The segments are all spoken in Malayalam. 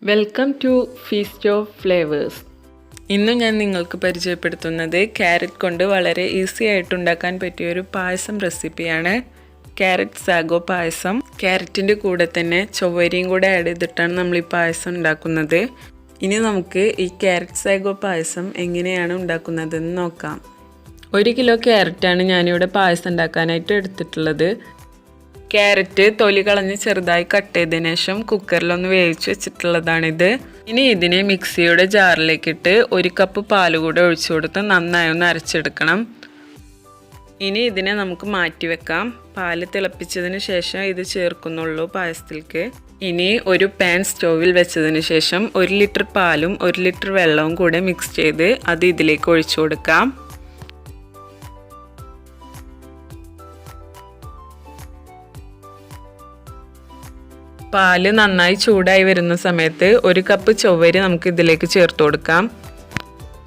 Welcome to feast of flavours. ഇന്ന് ഞാൻ നിങ്ങൾക്ക് പരിചയപ്പെടുത്തുന്നത് ക്യാരറ്റ് കൊണ്ട് വളരെ ഈസി ആയിട്ട് ഉണ്ടാക്കാൻ പറ്റിയൊരു പായസം റെസിപ്പിയാണ്. Carrot-Sago പായസം. ക്യാരറ്റിൻ്റെ കൂടെ തന്നെ ചൊവ്വരിയും കൂടെ ആഡ് ചെയ്തിട്ടാണ് നമ്മൾ ഈ പായസം ഉണ്ടാക്കുന്നത്. ഇനി നമുക്ക് ഈ Carrot-Sago പായസം എങ്ങനെയാണ് ഉണ്ടാക്കുന്നതെന്ന് നോക്കാം. 1 കിലോ ക്യാരറ്റാണ് ഞാനിവിടെ പായസം ഉണ്ടാക്കാനായിട്ട് എടുത്തിട്ടുള്ളത്. ക്യാരറ്റ് തൊലി കളഞ്ഞ് ചെറുതായി കട്ട് ചെയ്തതിന് ശേഷം കുക്കറിലൊന്ന് വേവിച്ച് വെച്ചിട്ടുള്ളതാണിത്. ഇനി ഇതിനെ മിക്സിയുടെ ജാറിലേക്കിട്ട് 1 കപ്പ് പാല് കൂടെ ഒഴിച്ചു കൊടുത്ത് നന്നായി ഒന്ന് അരച്ചെടുക്കണം. ഇനി ഇതിനെ നമുക്ക് മാറ്റി വെക്കാം. പാല് തിളപ്പിച്ചതിന് ശേഷം ഇത് ചേർക്കുന്നുള്ളൂ പായസത്തിലേക്ക്. ഇനി ഒരു പാൻ സ്റ്റോവിൽ വെച്ചതിന് ശേഷം 1 ലിറ്റർ പാലും 1 ലിറ്റർ വെള്ളവും കൂടെ മിക്സ് ചെയ്ത് അത് ഇതിലേക്ക് ഒഴിച്ചു കൊടുക്കാം. പാല് നന്നായി ചൂടായി വരുന്ന സമയത്ത് 1 കപ്പ് ചൊവ്വരി നമുക്ക് ഇതിലേക്ക് ചേർത്ത് കൊടുക്കാം.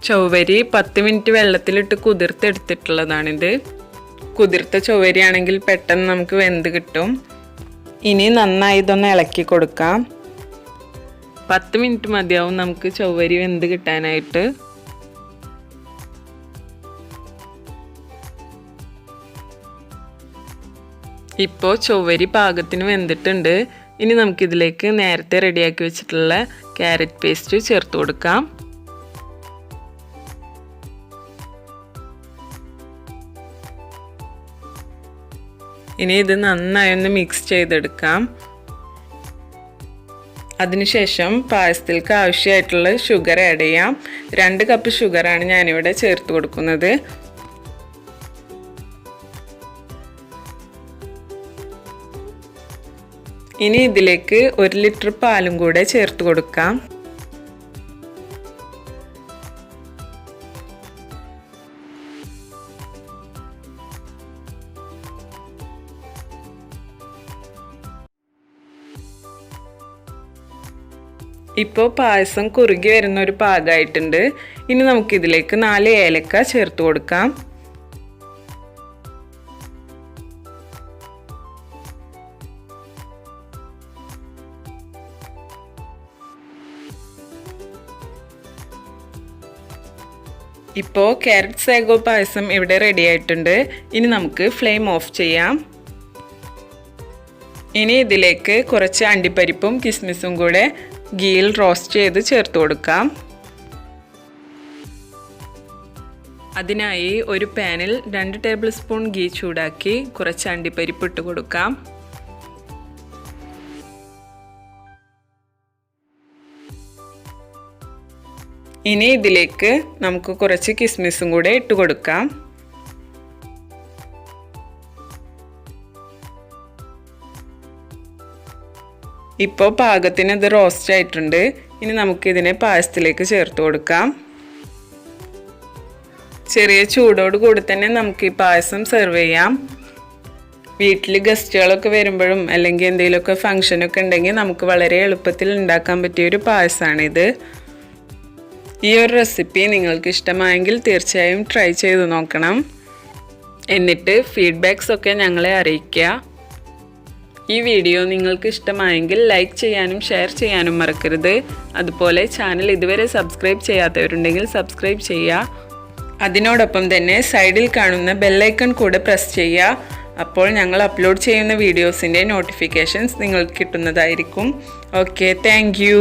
ചൊവ്വരി 10 മിനിറ്റ് വെള്ളത്തിലിട്ട് കുതിർത്തെടുത്തിട്ടുള്ളതാണിത്. കുതിർത്ത ചൊവ്വരി ആണെങ്കിൽ പെട്ടെന്ന് നമുക്ക് വെന്ത് കിട്ടും. ഇനി നന്നായി ഇതൊന്ന് ഇളക്കി കൊടുക്കാം. 10 മിനിറ്റ് മതിയാവും നമുക്ക് ചൊവ്വരി വെന്ത് കിട്ടാനായിട്ട്. ഇപ്പോൾ ചൊവ്വരി പാകത്തിന് വെന്തിട്ടുണ്ട്. ഇനി നമുക്കിതിലേക്ക് നേരത്തെ റെഡിയാക്കി വെച്ചിട്ടുള്ള ക്യാരറ്റ് പേസ്റ്റ് ചേർത്ത് കൊടുക്കാം. ഇനി ഇത് നന്നായി ഒന്ന് മിക്സ് ചെയ്തെടുക്കാം. അതിനുശേഷം പായസത്തിലേക്ക് ആവശ്യമായിട്ടുള്ള ഷുഗർ ആഡ് ചെയ്യാം. 2 കപ്പ് ഷുഗറാണ് ഞാനിവിടെ ചേർത്ത് കൊടുക്കുന്നത്. ഇനി ഇതിലേക്ക് 1 ലിറ്റർ പാലും കൂടെ ചേർത്ത് കൊടുക്കാം. ഇപ്പോൾ പായസം കുറുകി വരുന്ന ഒരു പാകമായിട്ടുണ്ട്. ഇനി നമുക്കിതിലേക്ക് 4 ഏലക്ക ചേർത്ത് കൊടുക്കാം. ഇപ്പോൾ Carrot-Sago പായസം ഇവിടെ റെഡി ആയിട്ടുണ്ട്. ഇനി നമുക്ക് ഫ്ലെയിം ഓഫ് ചെയ്യാം. ഇനി ഇതിലേക്ക് കുറച്ച് അണ്ടിപ്പരിപ്പും കിസ്മിസും കൂടെ ഗീയിൽ റോസ്റ്റ് ചെയ്ത് ചേർത്ത് കൊടുക്കാം. അതിനായി ഒരു പാനിൽ 2 ടേബിൾ സ്പൂൺ ഗീ ചൂടാക്കി കുറച്ച് അണ്ടിപ്പരിപ്പ് ഇട്ട് കൊടുക്കാം. ഇനി ഇതിലേക്ക് നമുക്ക് കുറച്ച് കിസ്മിസും കൂടെ ഇട്ട് കൊടുക്കാം. ഇപ്പോൾ പാകത്തിന് ഇത് റോസ്റ്റ് ആയിട്ടുണ്ട്. ഇനി നമുക്കിതിനെ പായസത്തിലേക്ക് ചേർത്ത് കൊടുക്കാം. ചെറിയ ചൂടോട് കൂടി തന്നെ നമുക്ക് ഈ പായസം സെർവ് ചെയ്യാം. വീട്ടിൽ ഗസ്റ്റുകളൊക്കെ വരുമ്പോഴും അല്ലെങ്കിൽ എന്തെങ്കിലുമൊക്കെ ഫംഗ്ഷനൊക്കെ ഉണ്ടെങ്കിൽ നമുക്ക് വളരെ എളുപ്പത്തിൽ ഉണ്ടാക്കാൻ പറ്റിയൊരു പായസമാണിത്. ഈ ഒരു റെസിപ്പി നിങ്ങൾക്ക് ഇഷ്ടമായെങ്കിൽ തീർച്ചയായും ട്രൈ ചെയ്ത് നോക്കണം. എന്നിട്ട് ഫീഡ്ബാക്സ് ഒക്കെ ഞങ്ങളെ അറിയിക്കുക. ഈ വീഡിയോ നിങ്ങൾക്ക് ഇഷ്ടമായെങ്കിൽ ലൈക്ക് ചെയ്യാനും ഷെയർ ചെയ്യാനും മറക്കരുത്. അതുപോലെ ചാനൽ ഇതുവരെ സബ്സ്ക്രൈബ് ചെയ്യാത്തവരുണ്ടെങ്കിൽ സബ്സ്ക്രൈബ് ചെയ്യുക. അതിനോടൊപ്പം തന്നെ സൈഡിൽ കാണുന്ന ബെല്ലൈക്കൺ കൂടെ പ്രസ് ചെയ്യുക. അപ്പോൾ ഞങ്ങൾ അപ്ലോഡ് ചെയ്യുന്ന വീഡിയോസിൻ്റെ നോട്ടിഫിക്കേഷൻസ് നിങ്ങൾക്ക് കിട്ടുന്നതായിരിക്കും. Okay, thank you.